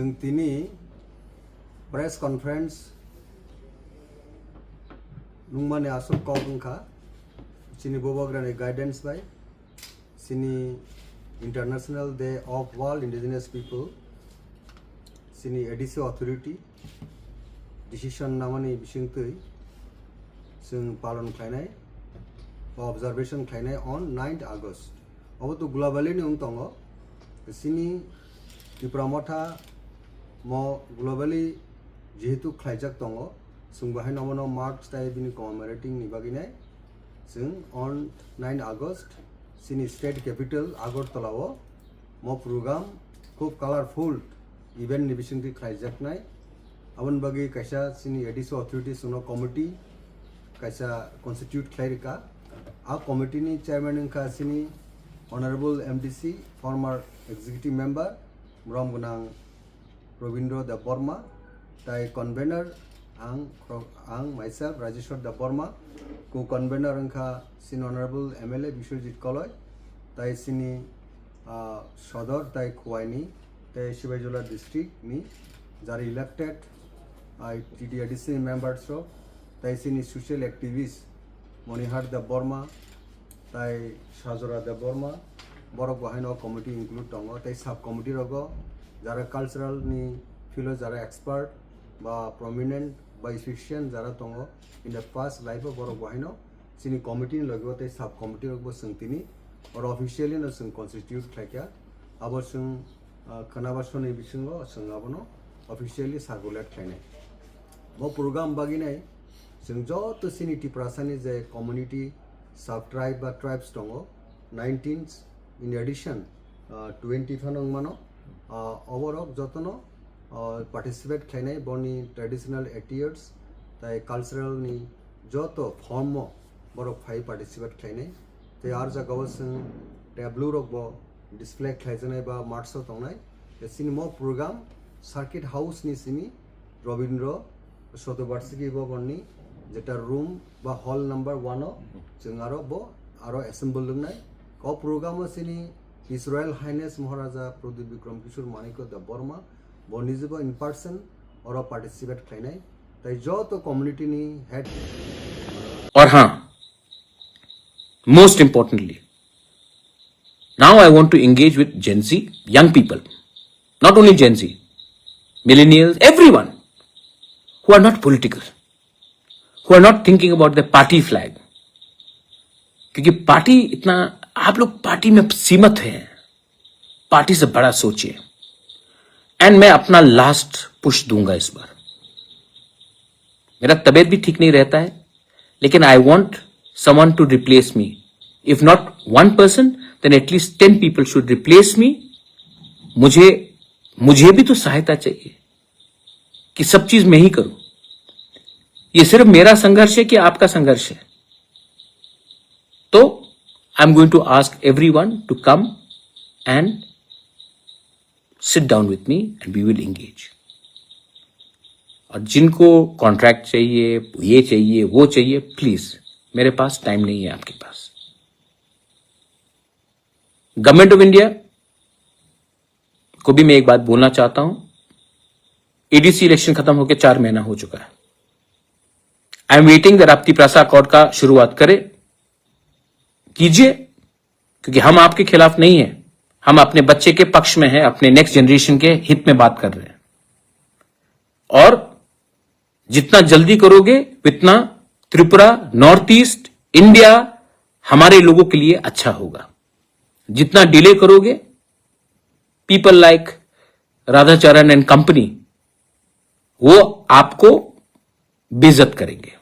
जों दिनै press conference नुंमाने आसल कौगंखा सिनी बोबाग्रानि गाइडेंस बाय सिनी international day of world indigenous people सिनी एडिसो अथॉरिटी डिसीजन नामानि बिसिंतै जों पालन खालामनाय ऑब्जर्वेशन खालामनाय ऑन 9th August अब तो ग्लोबली नुं दङ सिनी दिप्रामथा म ग्लोबली जेहेतु खालायजाक दङ जों बाहाय नमनो मार्च टाइ बिनि कमेमोरेटिं नि बागिनाय जों ऑन 9th August सिनी स्टेट कैपिटल आगरतलाव म प्रोग्राम खूब कलरफुल इवेंट नि बिसिंतै खालायजाकनाय अबन बागै कैसा सिनी एडिसो अथॉरिटी सुनो कमिटी कैसा कॉन्स्टिट्यूट खालायरिका आ कमिटी नि चेयरमैन का सिनी honourable MDC former executive member ब्रह्मगुनां रविंद्र देबबर्मा ताई कन्वेनर आं माइसेल्फ राजेश्वर देबबर्मा को कन्वेनर अंका सिन ऑनरेबल एमएलए विश्वजीत कलय ताई सिनी सदर ताई खुवाइनी ताई शिवाजीला डिस्ट्रिक्ट नि जारी इलेक्टेड टीडीएडीसी मेंबर्स ताई सिनी सोशल एक्टिविस्ट मणिहार देबबर्मा ताई साजरा देबबर्मा बरक बाहायनो कमिटी इंक्लूड दङ ताई सब कमिटी रगो जारा कल्चरल नि फिलो जारा एक्सपर्ट बा प्रोमिनेंट बा इफिशिएंट जारा दङ इन द पास्ट लाइफ बरक बाहायनो सिनी कमिटी लगो ताई सब कमिटी रगो सोंतिनि और ऑफिशियली न जों कन्स्टिट्यूट खायका आबो जों खोनाबासनि बिसिङाव जों आबनो ऑफिशियली सार्कुलेट खायनाय बो प्रोग्राम बागिनाय जों जत सिनी टिप्रासानि जे कम्युनिटी सब ट्राइब बा ट्राइब्स दङ 19 इन एडिशन 20 थानों मानो ओवरऑल जतनो पार्टिसिपेट खायनाय बनि ट्रेडिशनल एटियर्स ताई कल्चरल नि जतो फॉर्म बरक फाइ पार्टिसिपेट खायनाय ते आर जागाव जों टेब्लु रगबो डिस्प्ले खायजनाय बा मार्च तंनाय सिनेमा प्रोग्राम सर्किट हाउस नि सिनी रविंद्र शतवार्षिकी भवननि जेटा रूम बा हॉल नंबर 1 जों आरो एसेम्बल लोंनाय को प्रोग्राम सिनी his royal highness Maharaja Pradip Bikram Kishore Manikya Debbarma बनिजबो इन पर्सन और पार्टिसिपेट खायनाय ताई जो तो कम्युनिटी नि हेड और हाँ most importantly now I want to engage with Gen Z young people, not only Gen Z, millennials, everyone who are not political, who are not thinking about the party flag, क्योंकि party इतना आप लोग party में सीमित हैं, party से बड़ा सोचिए। एंड मैं अपना लास्ट पुश दूंगा इस बार। मेरा तबीयत भी ठीक नहीं रहता है, लेकिन I want someone to replace me. If not 1 person, then at least 10 people should replace me. मुझे भी तो सहायता चाहिए कि सब चीज मैं ही करूं। ये सिर्फ मेरा संघर्ष है कि आपका संघर्ष है। तो I am going to ask everyone to come and sit down with me and we will engage. और जिनको कॉन्ट्रैक्ट चाहिए, ये चाहिए, वो चाहिए, प्लीज, मेरे पास टाइम नहीं है आपके पास। गवर्नमेंट ऑफ इंडिया को भी मैं एक बात बोलना चाहता हूं। एडीसी इलेक्शन खत्म होकर 4 महीना हो चुका है। आई एम वेटिंग दैट आप तिपरासा अकॉर्ड का शुरुआत कीजिए, क्योंकि हम आपके खिलाफ नहीं है, हम अपने बच्चे के पक्ष में हैं, अपने नेक्स्ट जनरेशन के हित में बात कर रहे हैं। और जितना जल्दी करोगे उतना त्रिपुरा, नॉर्थ ईस्ट इंडिया हमारे लोगों के लिए अच्छा होगा। जितना डिले करोगे, people like Radhacharan and company वो आपको बेइज्जत करेंगे।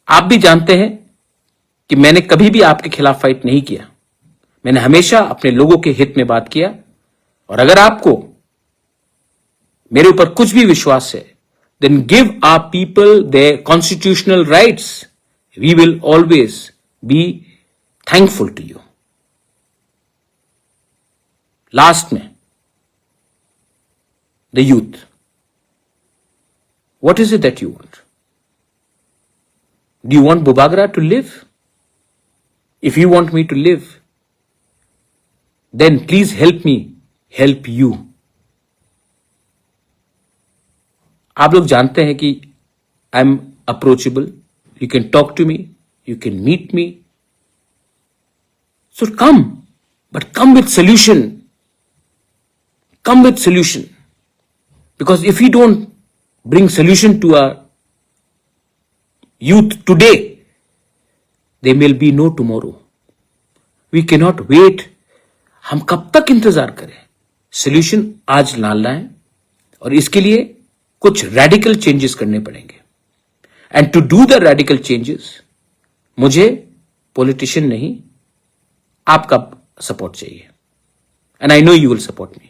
आप भी जानते हैं कि मैंने कभी भी आपके खिलाफ फाइट नहीं किया, मैंने हमेशा अपने लोगों के हित में बात किया। और अगर आपको मेरे ऊपर कुछ भी विश्वास है, then give our people their constitutional rights, we will always be thankful to you. Last में the youth, what is it that you want? Do you want Bobagra to live? If you want me to live, then please help me help you. आप लोग जानते हैं कि I am approachable, you can talk to me, you can meet me, so come, but come with solution, come with solution, because if we don't bring solution to our youth today, there will be no tomorrow. We cannot wait. हम कब तक इंतजार करें? Solution आज लाना है और इसके लिए कुछ रेडिकल चेंजेस करने पड़ेंगे. And to do the radical changes मुझे पॉलिटिशियन नहीं, आपका सपोर्ट चाहिए. And I know you will support me.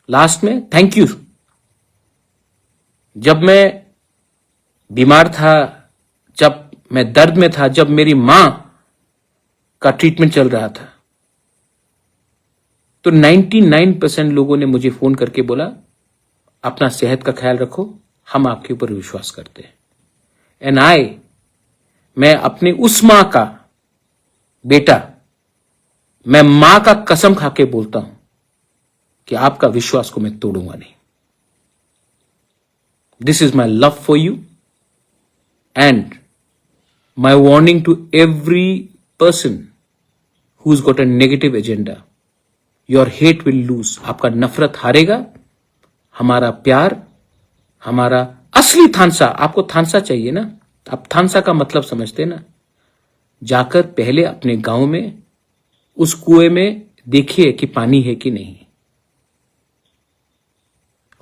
Last में थैंक यू. जब मैं बीमार था, जब मैं दर्द में था, जब मेरी मां का ट्रीटमेंट चल रहा था, तो 99% लोगों ने मुझे फोन करके बोला अपना सेहत का ख्याल रखो, हम आपके ऊपर विश्वास करते हैं. एंड मैं अपने उस मां का बेटा, मैं मां का कसम खा के बोलता हूं कि आपका विश्वास को मैं तोड़ूंगा नहीं. This is my love for you and my warning to every person who is got a negative agenda. Your hate will lose. आपका नफरत हारेगा, हमारा प्यार, हमारा असली थानसा. आपको थानसा चाहिए ना, आप थानसा का मतलब समझते ना. जाकर पहले अपने गांव में उस कुएं में देखिए कि पानी है कि नहीं.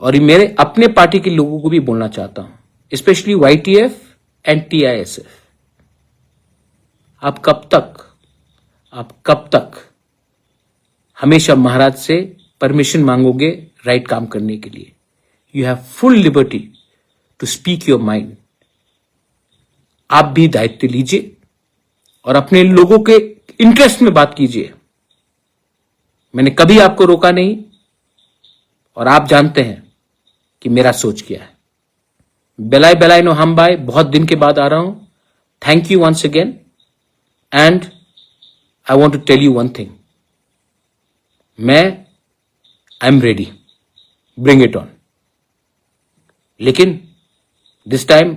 और मेरे अपने पार्टी के लोगों को भी बोलना चाहता हूं, स्पेशली YTF एंड TISF, आप कब तक हमेशा महाराज से परमिशन मांगोगे राइट काम करने के लिए? You have full liberty to speak your mind. आप भी दायित्व लीजिए और अपने लोगों के इंटरेस्ट में बात कीजिए. मैंने कभी आपको रोका नहीं और आप जानते हैं कि मेरा सोच क्या है. बेलाय नो हम बाय, बहुत दिन के बाद आ रहा हूं. Thank you once again and I want to tell you one thing. I am ready, bring it on. लेकिन दिस टाइम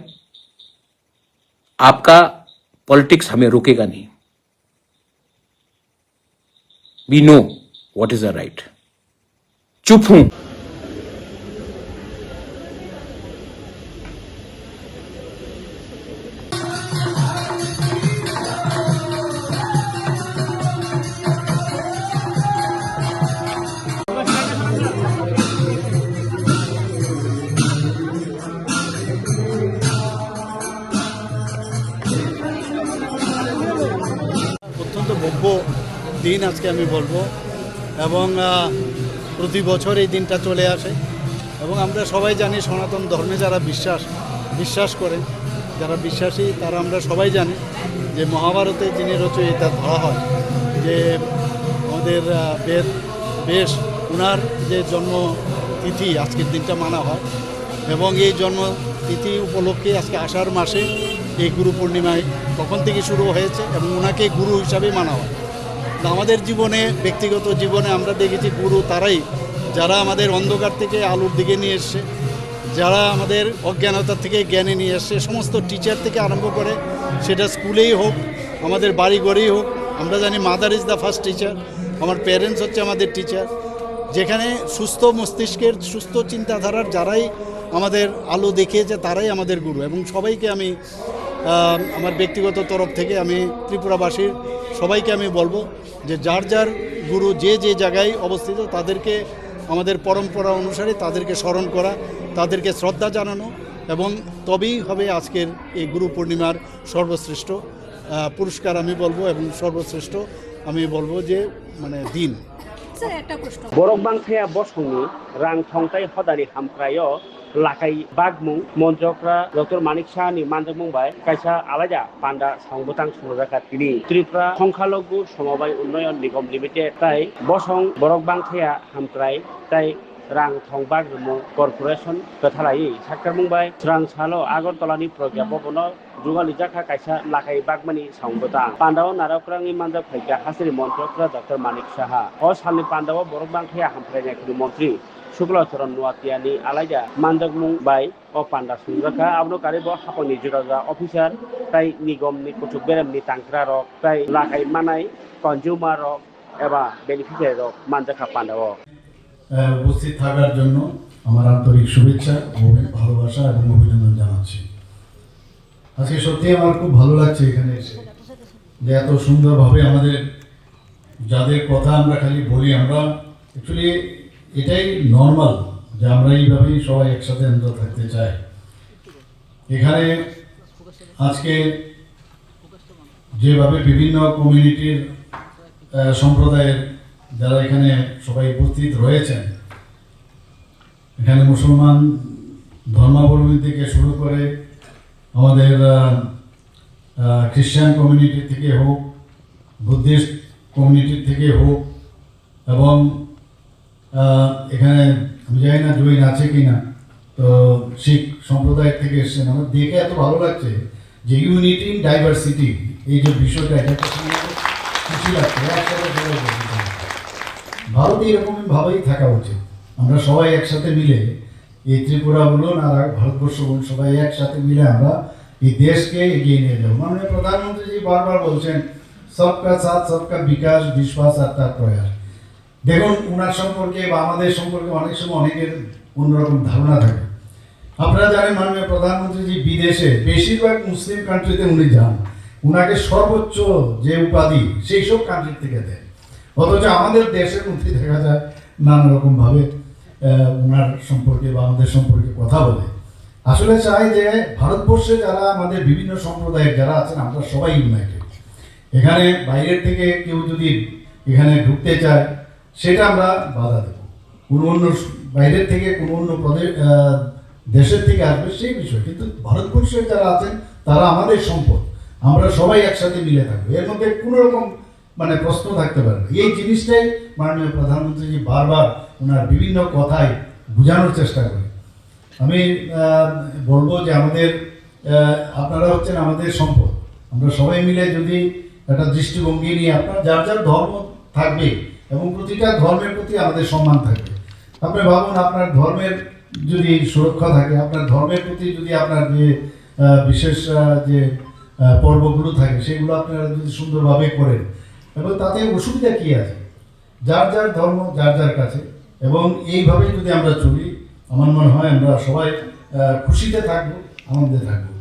आपका पॉलिटिक्स हमें रोकेगा नहीं. We know what is the right. चुप हूं. অত্যন্ত ভব্য দিন আজকে আমি বলবো, এবং প্রতি বছর এই দিনটা চলে আসে। এবং আমরা সবাই জানি সনাতন ধর্মে যারা বিশ্বাস করেন, যারা বিশ্বাসী, তারা আমরা সবাই জানি যে মহাভারতে যিনি রচয়িতা ধরা হয়, যে আমাদের বেশ ওনার যে জন্মতিথি আজকের দিনটা মানা হয়। এবং এই জন্মতিথি উপলক্ষে আজকে আষাঢ় মাসে এই গুরু পূর্ণিমায় তখন থেকে শুরু হয়েছে এবং ওনাকে গুরু হিসাবে মানা হয়। আমাদের জীবনে, ব্যক্তিগত জীবনে আমরা দেখেছি গুরু তারাই যারা আমাদের অন্ধকার থেকে আলোর দিকে নিয়ে এসছে, যারা আমাদের অজ্ঞানতা থেকে জ্ঞানে নিয়ে এসছে। সমস্ত টিচার থেকে আরম্ভ করে, সেটা স্কুলেই হোক, আমাদের বাড়ি ঘরেই হোক। আমরা জানি mother is the first teacher, আমার প্যারেন্টস হচ্ছে আমাদের টিচার। যেখানে সুস্থ মস্তিষ্কের, সুস্থ চিন্তাধারার যারাই আমাদের আলো দেখিয়েছে তারাই আমাদের গুরু। এবং সবাইকে আমি আমার ব্যক্তিগত তরফ থেকে আমি ত্রিপুরাবাসীর সবাইকে আমি বলবো যে যার যার গুরু যে যে জায়গায় অবস্থিত তাদেরকে, আমাদের পরম্পরা অনুসারে তাদেরকে স্মরণ করা, তাদেরকে শ্রদ্ধা জানানো, এবং তবেই হবে আজকের এই গুরু পূর্ণিমার সর্বশ্রেষ্ঠ পুরস্কার আমি বলবো, এবং সর্বশ্রেষ্ঠ আমি বলবো যে দিন। Borok bangkaya bosungni rang thongtai hodani hamkrayo lakai bagmung monjokra Dr. Manik Shah ni manjakmung bai kaisa alaja panda songbotang sungjaka tini Tripura Songkhalogu Somobai Unnoyon Nigom Limited tai bosong borok bangkaya hamkrai tai rang thongbag mung corporation kathalai sakkarmung bai srang salo Agartala-ni Pragya Bhabono Jugalijaka kaisa lakai bagmani songbotang pandao narokrangi manjak phaika hasri montrokra Dr. Manik Shah o salni pandao borok bangkaya hamkrainai kuni montri Shuklacharan নোয়াতিয়ানি আলাইজা মানজাকমুং বাই ও পান্ডা সুন্দরখা আবনো কারিব হাপনি জুরাজা officer তাই নিগমনি কুটুক বেরেমনি তাংক্রা রক তাই লাখাই মানাই কনজিউমার রক এবা বেনিফিশিয়ারি রক মানজাখা পান্ডা উপস্থিত থাকার জন্য আমার আন্তরিক শুভেচ্ছা ও ভালোবাসা এবং অভিনন্দন জানাচ্ছি। আজকে সত্যি আমার খুব ভালো লাগছে এখানে এসে, যে এত সুন্দরভাবে আমাদের যাদের কথা আমরা খালি বলি, আমরা অ্যাকচুয়ালি এটাই নর্মাল যে আমরা এইভাবেই সবাই একসাথে আমরা থাকতে চাই। এখানে আজকে যেভাবে বিভিন্ন কমিউনিটির সম্প্রদায়ের যারা এখানে সবাই উপস্থিত রয়েছেন, এখানে মুসলমান ধর্মাবলম্বী থেকে শুরু করে আমাদের খ্রিস্টান কমিউনিটি থেকে হোক, বুদ্ধিস্ট কমিউনিটি থেকে হোক, এবং এখানে আমি জানি না জৈন আছে কি না, তো শিখ সম্প্রদায় থেকে এসেছেন। আমার দেখে এত ভালো লাগছে যে ইউনিটি ইন ডাইভার্সিটি, এই যে বিষয়টা, এটা খুশি লাগছে। একসাথে ভারতে এরকমভাবেই থাকা উচিত। আমরা সবাই একসাথে মিলে, এই ত্রিপুরা বলুন আর ভারতবর্ষ বলুন, সবাই একসাথে মিলে আমরা এই দেশকে এগিয়ে নিয়ে যাবো। মাননীয় প্রধানমন্ত্রীজি বারবার বলছেন সবকা সাথ সবকা বিকাশ, বিশ্বাস আর তার প্রয়াস। দেখুন, ওনার সম্পর্কে বা আমাদের সম্পর্কে অনেক সময় অনেকের অন্যরকম ধারণা থাকে। আপনারা জানেন মাননীয় প্রধানমন্ত্রীজি বিদেশে বেশিরভাগ মুসলিম কান্ট্রিতে উনি যান, ওনাকে সর্বোচ্চ যে উপাধি সেই সব কান্ট্রি থেকে দেন। অথচ আমাদের দেশের মধ্যে দেখা যায় নানা রকমভাবে ওনার সম্পর্কে বা আমাদের সম্পর্কে কথা বলে। আসলে চাই যে ভারতবর্ষে যারা আমাদের বিভিন্ন সম্প্রদায়ের যারা আছেন, আমরা সবাই ইউনাইটেড। এখানে বাইরের থেকে কেউ যদি এখানে ঢুকতে চায়, সেটা আমরা বাধা দেব। কোনো অন্য বাইরের থেকে কোনো অন্য দেশের থেকে আসবে সেই বিষয়, কিন্তু ভারতবর্ষের যারা আছেন তারা আমাদের সম্পদ, আমরা সবাই একসাথে মিলে থাকবো। এর মধ্যে কোনো রকম প্রশ্ন থাকতে পারে না। এই জিনিসটাই মাননীয় প্রধানমন্ত্রীজি বারবার ওনার বিভিন্ন কথায় বোঝানোর চেষ্টা করেন। আমি বলবো যে আমাদের আপনারা হচ্ছেন আমাদের সম্পদ। আমরা সবাই মিলে যদি একটা দৃষ্টিভঙ্গি নিয়ে, আপনার যার যার ধর্ম থাকবে এবং প্রতিটা ধর্মের প্রতি আমাদের সম্মান থাকবে। আপনি ভাবুন, আপনার ধর্মের যদি সুরক্ষা থাকে, আপনার ধর্মের প্রতি যদি আপনার যে বিশেষ যে পর্বগুলো থাকে সেগুলো আপনারা যদি সুন্দরভাবে করেন, এবং তাতে অসুবিধা কী আছে? যার যার ধর্ম যার যার কাছে, এবং এইভাবে যদি আমরা চলি, আমার মনে হয় আমরা সবাই খুশিতে থাকবো, আনন্দে থাকবো।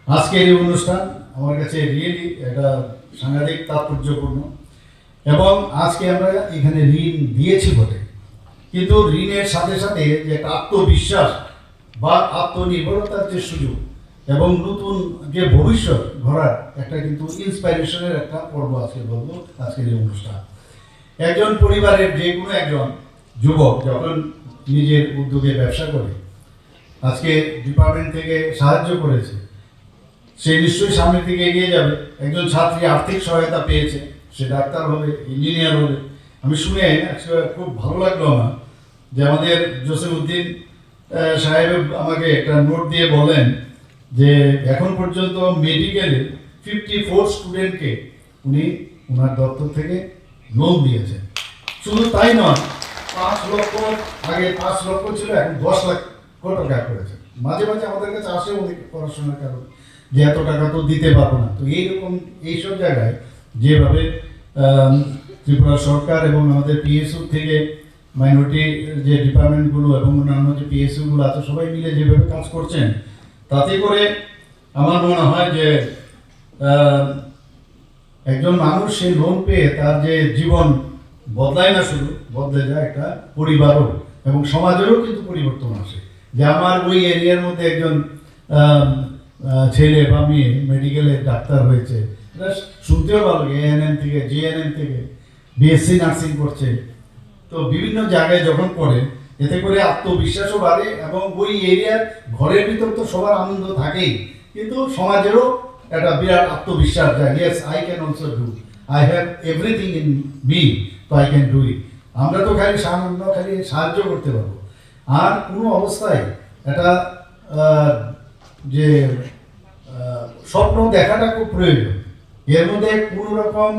আজকের এই অনুষ্ঠান আমার কাছে রিয়েলি একটা সাংঘাতিক তাৎপর্যপূর্ণ, এবং আজকে আমরা এখানে ঋণ দিয়েছি বটে, কিন্তু ঋণের সাথে সাথে যে একটা আত্মবিশ্বাস বা আত্মনির্ভরতার যে সুযোগ এবং নতুন যে ভবিষ্যৎ গড়ার একটা কিন্তু ইন্সপাইরেশনের একটা পর্ব আজকে বলবো আজকের এই অনুষ্ঠান। একজন পরিবারের যে কোনো একজন যুবক যখন নিজের উদ্যোগে ব্যবসা করে, আজকে ডিপার্টমেন্ট থেকে সাহায্য করেছে, সে নিশ্চয়ই সামনের দিকে এগিয়ে যাবে। একজন ছাত্রী আর্থিক সহায়তা পেয়েছে, সে ডাক্তার হবে, ইঞ্জিনিয়ার হবে। আমি শুনে আজকে খুব ভালো লাগলো আমার, যে আমাদের জসিমউদ্দিন সাহেব আমাকে একটা নোট দিয়ে বলেন যে এখন পর্যন্ত মেডিকেলে 54 স্টুডেন্টকে উনি ওনার দপ্তর থেকে লোন দিয়েছেন। শুধু তাই নয়, 5 লক্ষ, আগে 5 লক্ষ ছিল, এখন 10 লক্ষ টাকা করেছে। মাঝে মাঝে আমাদের কাছে আসে অনেক পড়াশোনার কারণে যে এত টাকা তো দিতে পারবো না। তো এইরকম এইসব জায়গায় যেভাবে ত্রিপুরা সরকার এবং আমাদের পিএসইউ থেকে মাইনরিটি যে ডিপার্টমেন্টগুলো এবং অন্যান্য যে পিএসইউগুলো আছে সবাই মিলে যেভাবে কাজ করছেন, তাতে করে আমার মনে হয় যে একজন মানুষ সে লোন পেয়ে তার যে জীবন বদলায় না, শুধু বদলে যায় একটা পরিবারও এবং সমাজেরও কিন্তু পরিবর্তন আসে। যে আমার ওই এরিয়ার মধ্যে একজন ছেলে বা মেয়ে মেডিকেলে ডাক্তার হয়েছে, এটা শুনতেও ভালো লাগে। এএনএম থেকে, জিএনএম থেকে বিএসসি নার্সিং করছে। তো বিভিন্ন জায়গায় যখন পড়ে, এতে করে আত্মবিশ্বাসও বাড়ে এবং ওই এরিয়ার ঘরের ভিতর তো সবার আনন্দ থাকেই, কিন্তু সমাজেরও একটা বিরাট আত্মবিশ্বাস যায়, yes I can also do, I have everything in me, তো আই ক্যান ডু ইট। আমরা তো খালি সাহায্য করতে পারবো। আর কোনো অবস্থায় এটা যে স্বপ্ন দেখাটা খুব প্রয়োজন, এর মধ্যে কোনো রকম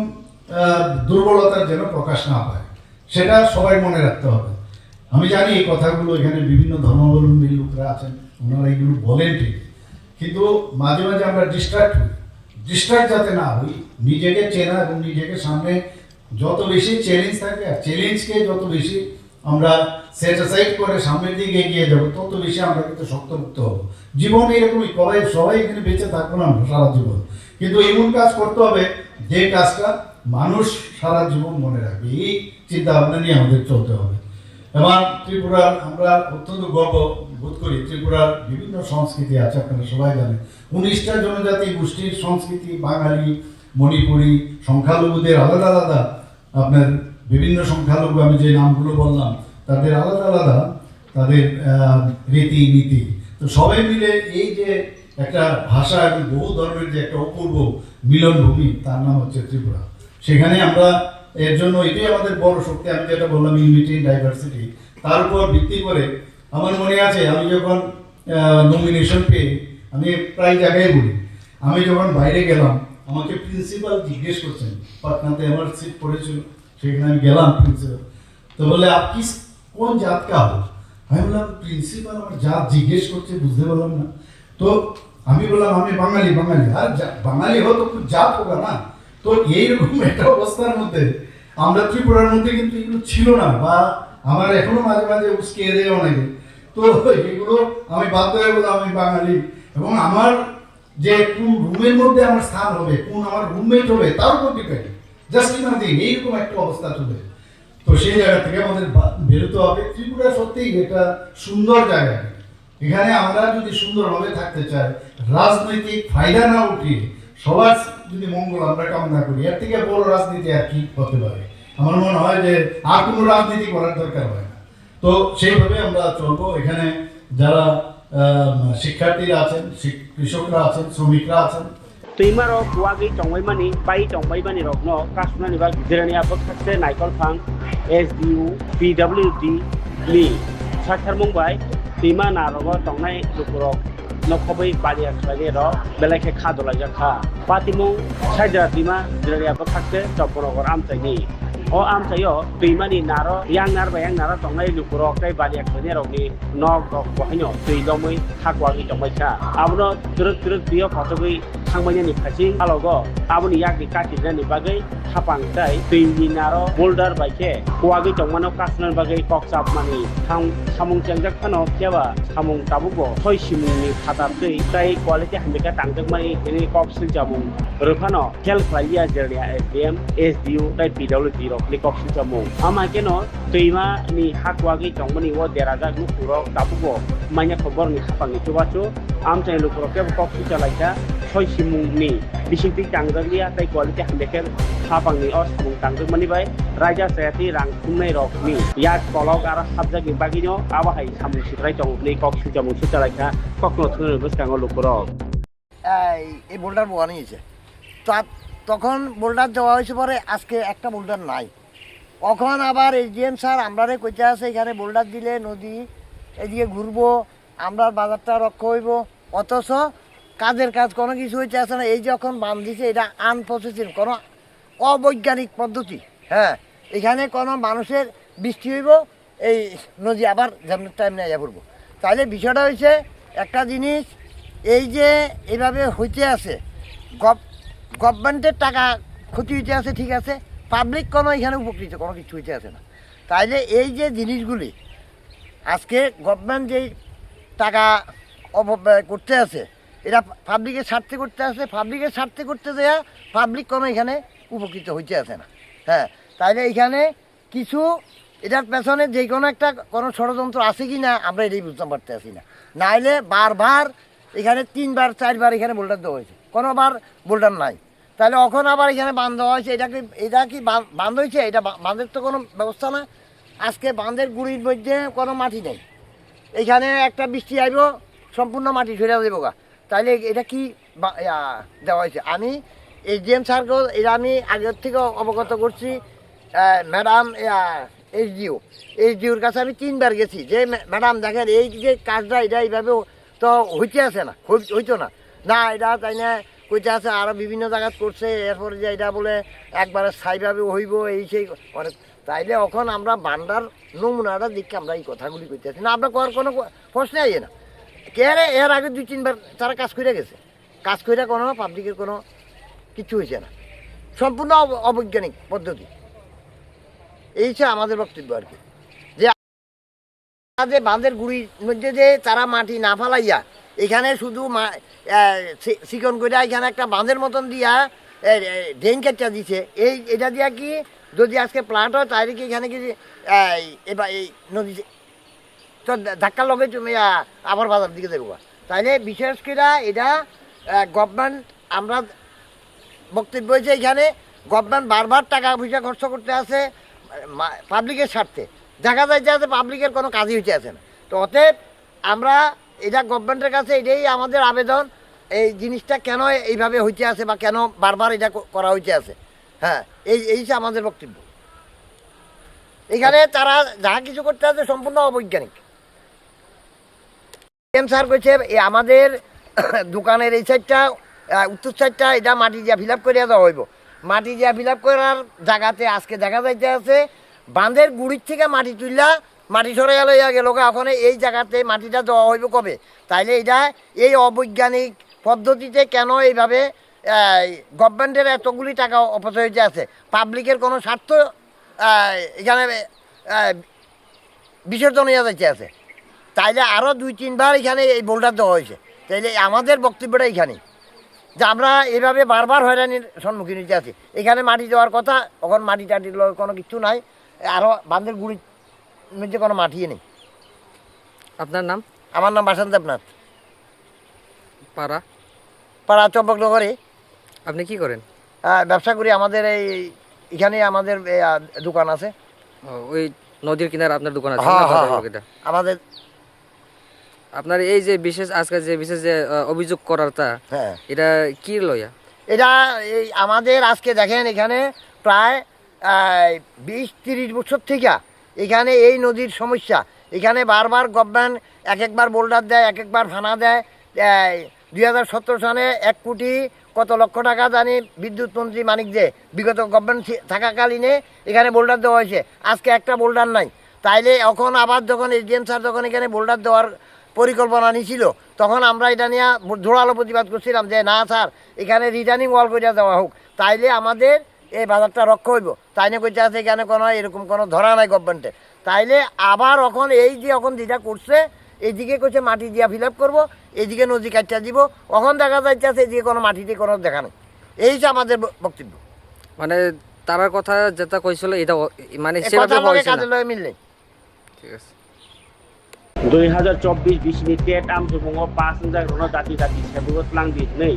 দুর্বলতার যেন প্রকাশ না পায়, সেটা সবাই মনে রাখতে হবে। আমি জানি এই কথাগুলো এখানে বিভিন্ন ধর্মাবলম্বী লোকরা আছেন, ওনারা এগুলো বলেন ঠিক, কিন্তু মাঝে মাঝে আমরা ডিস্ট্রাক্ট যাতে না হই, নিজেকে চেনা এবং নিজেকে সামনে যত বেশি চ্যালেঞ্জ থাকে, আর চ্যালেঞ্জকে যত বেশি আমরা সেট অ্যাসাইড করে সামনের দিকে এগিয়ে যাবো, তত বেশি আমরা কিন্তু শক্তমুক্ত হবো। জীবন এরকমই করাই, সবাই এখানে বেঁচে থাকবো না সারা জীবন, কিন্তু এমন কাজ করতে হবে যে কাজটা মানুষ সারা জীবন মনে রাখবে। এই চিন্তা ভাবনা নিয়ে আমাদের চলতে হবে। এবং ত্রিপুরার আমরা অত্যন্ত গর্ব বোধ করি, ত্রিপুরার বিভিন্ন সংস্কৃতি আছে, আপনারা সবাই জানেন। 19টা জনজাতি গোষ্ঠীর সংস্কৃতি, বাঙালি, মণিপুরি, সংখ্যালঘুদের আলাদা আলাদা, আপনার বিভিন্ন সংখ্যালঘু আমি যে নামগুলো বললাম তাদের আলাদা আলাদা তাদের রীতি নীতি। তো সবাই মিলে এই যে একটা ভাষা এবং বহু ধর্মের যে একটা অপূর্ব মিলনভূমি, তার নাম হচ্ছে ত্রিপুরা। সেখানে আমরা এর জন্য এটাই আমাদের বড় শক্তি। আমি যেটা বললাম ইউনিটি ইন ডাইভার্সিটি, তার উপর ভিত্তি করে আমার মনে আছে আমি যখন নমিনেশন পেয়ে, আমি প্রায় জায়গায় বলি, আমি যখন বাইরে গেলাম আমাকে প্রিন্সিপাল জিজ্ঞেস করছেন, পাটনাতে আমার সিট পড়েছিল, সেখানে আমি গেলাম প্রিন্সিপাল, তো বলে আপনি কোন জাত কা হো? আমি বললাম প্রিন্সিপাল আমার জাত জিজ্ঞেস করছে, বুঝতে পারলাম না। তো আমি বললাম আমি বাঙালি। আর বাঙালি হো তো জাত হোগা না। তো এইরকম একটা অবস্থার মধ্যে আমরা ত্রিপুরার মধ্যে কিন্তু এগুলো ছিল না, বা আমার এখনো মাঝে মাঝে উস্কে দেয় অনেকে। তো এগুলো আমি বাধ্য হয়ে বললাম আমি বাঙালি, এবং আমার যে কোন রুমের মধ্যে আমার স্থান হবে, কোন আমার রুমমেট হবে, তার উপর ডিপেন্ড। জাস্ট ইমাজিন এইরকম একটা অবস্থা চলে। তো সেই জায়গা থেকে আমাদের বেরোতে হবে। ত্রিপুরা সত্যিই একটা সুন্দর জায়গা। এখানে আমরা যদি সুন্দরভাবে থাকতে চাই, রাজনৈতিক ফায়দা না উঠিয়ে সবার যদি মঙ্গল আমরা কামনা করি, এর থেকে বড় রাজনীতি আর কি হতে পারে? আমার মনে হয় যে আর কোনো রাজনীতি করার দরকার হয় না। তো সেইভাবে আমরা চলবো। এখানে যারা শিক্ষার্থীরা আছেন, কৃষকরা আছেন, শ্রমিকরা আছেন, Tuimaro kuagi tongwaimani pai tongwaimani rokno kasuna niba jirani abot khakse naikol phang SDU PWD ni sakhar mumbai tuima narogo tongnai lukurok nokhobai baliya khale ro belake khadola jakha patimung saidra tuima jirani abot khakse chopronogor amtaini o amtayo tuimani naro yang naro tongnai lukurok tai baliya khane rokni nok rok bohaino tuilomui hakwagi tongmaikha abno turuk bio photogui थांबायनि फारसे हालगो आबनि याकनि काटिनानि बागै हापांथाय दैनि नारो बोल्डार बायखे कुवागै दंमानो कासनार बागै कक्साप मानि थां सामुं चेंजाक फानो केबा सामुं ताबुगो सय सिमुंनि फादारदै ताय quality हामबिका तांजक मानि एनि कक्सिल जामुं रोफानो खेल क्लाइया जेरनिया एसडीएम एसडीयू ताय पीडब्ल्यूडी रकनि कक्सिल जामुं आमाकेनो दैमा नि हाकुवागै दंमानि वो देराजाक नुकुरो ताबुगो माइना खबरनि हापांनि तुबाचो आमचाय लुकुरो केबा कक्सिल जालायका सय सिमुंनि बिसिंति तांजलिया ताय क्वालिटी हामबिका हापांनि अ सामुं तांजक मानि बाय राजा सायाति रां खुंनाय रकनि याक कलक आरो हाबजाकनि बागिनो आबाहाय सामुं सिफ्राय दंनि कक्सिल जामुं सुचालायका कखनो थुनो बसकाङो लुकुरो এই বোল্ডার বোয়া নিয়েছে। তখন বোল্ডার দেওয়া হয়েছে, পরে আজকে একটা বোল্ডার নাই। এখন আবার এসডিএম স্যার আমরারে কইতে আছে এখানে বোল্ডার দিলে নদী এদিকে ঘুরবো, আমরা বাজারটা রক্ষা হইব, অথচ কাজের কাজ কোনো কিছু হইতে আসে না। এই যখন বান দিছে এটা আনপ্রসেসিং, কোনো অবৈজ্ঞানিক পদ্ধতি। হ্যাঁ, এখানে কোনো মানুষের বৃষ্টি হইব, এই নদী আবার যেমন টাইম নিয়ে পড়বো। তাহলে বিষয়টা হয়েছে একটা জিনিস, এই যে এইভাবে হইতে আছে, গভর্নমেন্টের টাকা ক্ষতি হইতে আছে, ঠিক আছে, পাবলিক কোনো এখানে উপকৃত কোনো কিছু হইতে আছে না। তাইলে এই যে জিনিসগুলি আজকে গভর্নমেন্ট যেই টাকা অপব্যয় করতে আছে, এটা পাবলিকের স্বার্থে করতে আছে, পাবলিকের স্বার্থে করতে দেয়া পাবলিক কোনো এখানে উপকৃত হইতে আছে না। হ্যাঁ, তাইলে এখানে কিছু এটার পেছনে যে কোনো একটা কোনো ষড়যন্ত্র আছে কি না আমরা এটাই বুঝতে পারতে আসি না। নাইলে বারবার এখানে 3বার 4বার এখানে বোল্ডার দেওয়া হয়েছে, কোনোবার বোল্ডার নাই। তাহলে এখন আবার এখানে বাঁধ দেওয়া হয়েছে। এটা কি বাঁধ হয়েছে? এটা বাঁধের তো কোনো ব্যবস্থা না। আজকে বাঁধের গুড়ির মধ্যে কোনো মাটি নেই, এখানে একটা বৃষ্টি আইব সম্পূর্ণ মাটি সরে দেবো গা। তাহলে এটা কি দেওয়া হয়েছে? আমি এসডিএম স্যারকেও এটা আমি আগের থেকে অবগত করছি। ম্যাডাম এসডিওর কাছে আমি 3বার গেছি যে ম্যাডাম দেখেন এই যে কাজটা এটা এইভাবে তো হইতে আছে না, হইতো না না, এটা তাই না কইতে আছে, আরও বিভিন্ন জায়গায় করছে। এরপরে যে এটা বলে একবারে স্থায়ীভাবে হইব এই সেই অনেক। তাইলে এখন আমরা বান্ডার নমুনাটা দেখে আমরা এই কথাগুলি করতেছি না, আমরা করার কোনো প্রশ্নই আইয়ে না। কে রে এর আগে 2-3 বার তারা কাজ করে গেছে, কাজ করে কোনো পাবলিকের কোনো কিছু হয়েছে না, সম্পূর্ণ অবৈজ্ঞানিক পদ্ধতি। এই হচ্ছে আমাদের বক্তব্য আর কি, যে বাঁধের গুড়ির মধ্যে যে তারা মাটি না ফালাইয়া এখানে শুধু চিকন করে এখানে একটা বাঁধের মতন দিয়া ড্রেন কেটটা দিছে। এটা দিয়া কি যদি আজকে প্লান্ট হয় তাহলে কি এখানে কি এবার এই নদী তো ধাক্কা লগে তুমি আবার বাজার দিকে দেখবা। তাইলে বিশেষ করে এটা গভর্নমেন্ট, আমরা বক্তব্য হয়েছে এখানে গভর্নমেন্ট বারবার টাকা পয়সা খরচ করতে আছে পাবলিকের স্বার্থে, দেখা যাচ্ছে আছে পাবলিকের কোনো কাজই হইতে আছে না। তো অতএব আমরা এটা গভর্নমেন্টের কাছে এটাই আমাদের আবেদন, এই জিনিসটা কেন এইভাবে হইতে আছে বা কেন বারবার এটা করা হইতে আছে। হ্যাঁ, এই যে আমাদের বক্তব্য। এখানে তারা যা কিছু করতে আছে সম্পূর্ণ অবৈজ্ঞানিক। স্যার কইছে আমাদের দোকানের এই সাইডটা উত্তর সাইডটা এটা মাটি দিয়া ফিল আপ করে দেওয়া হইব। মাটি দিয়া ফিল আপ করার জায়গাতে আজকে দেখা যাইতে আছে বাঁধের গুড়ির থেকে মাটি তুললা, মাটি সরে গেল এখন এই জায়গাতে মাটিটা দেওয়া হইব কবে? তাইলে এটা এই অবৈজ্ঞানিক পদ্ধতিতে কেন এইভাবে গভর্নমেন্টের এতগুলি টাকা অপচয় হইতে আছে, পাবলিকের কোনো স্বার্থ এখানে বিসর্জন হয়ে যাইতে আছে। তাইলে আরও 2-3 বার এখানে এই বোল্ডার দেওয়া হয়েছে। তাইলে আমাদের বক্তব্যটা এখানে যে আমরা এভাবে বারবার হয়রানির সম্মুখীন হইতে আছি। এখানে মাটি দেওয়ার কথা, এখন মাটি টাটির কোনো কিছু নাই, আরও বাঁধের গুড়ির মধ্যে কোনো মাটিই নেই। আপনার নাম? আমার নাম বাসন্ত দেবনাথ, পাড়া চম্পকনগরে। আপনি কি করেন? ব্যবসা করি, আমাদের এখানে আমাদের দোকান আছে। ওই নদীর কিনারে আপনার দোকান আছে? আমাদের আপনার এই যে বিশেষ আজকে যে বিশেষ যে অভিযোগ করারটা, হ্যাঁ, এটা কি লইয়া? এটা এই আমাদের আজকে দেখেন এখানে প্রায় 20-30 বছর থেকে এখানে এই নদীর সমস্যা। এখানে বারবার গভর্নমেন্ট একবার বোল্ডার দেয়, একবার ফানা দেয়। 2017 সালে 1 কোটি কত লক্ষ টাকা জানি বিদ্যুৎ মন্ত্রী মানিক দে বিগত গভর্নমেন্ট থাকাকালীনে এখানে বোল্ডার দেওয়া হয়েছে। আজকে একটা বোল্ডার নাই। তাইলে এখন আবার যখন এসডিএম স্যার যখন এখানে বোল্ডার দেওয়ার পরিকল্পনা নিয়েছিল, তখন আমরা এটা নিয়ে জোরালো প্রতিবাদ করছিলাম যে না স্যার, এখানে রিটার্নিং ওয়াল করে দেওয়া হোক, তাইলে আমাদের এই বাজারটা রক্ষা হইব। তাই না কইতে আছে এখানে কোনো এরকম কোনো ধরা নাই গভর্নমেন্টে। তাইলে আবার এখন এই যে এখন যেটা করছে, এইদিকে করছে মাটি দিয়া ফিল আপ করবো, এইদিকে নদী কাটটা দিব, এখন দেখা যাচ্ছে এদিকে কোনো মাটিতে কোনো দেখা নেই। এই যে আমাদের বক্তব্য। মানে তার কথা যেটা কইছিল এটা মানে কাজের লগে মিল নেই। ঠিক আছে। 2024-20 टेट आमजुमुङाव 5 जाग्रोनो दाति सेबुगत लांदि नै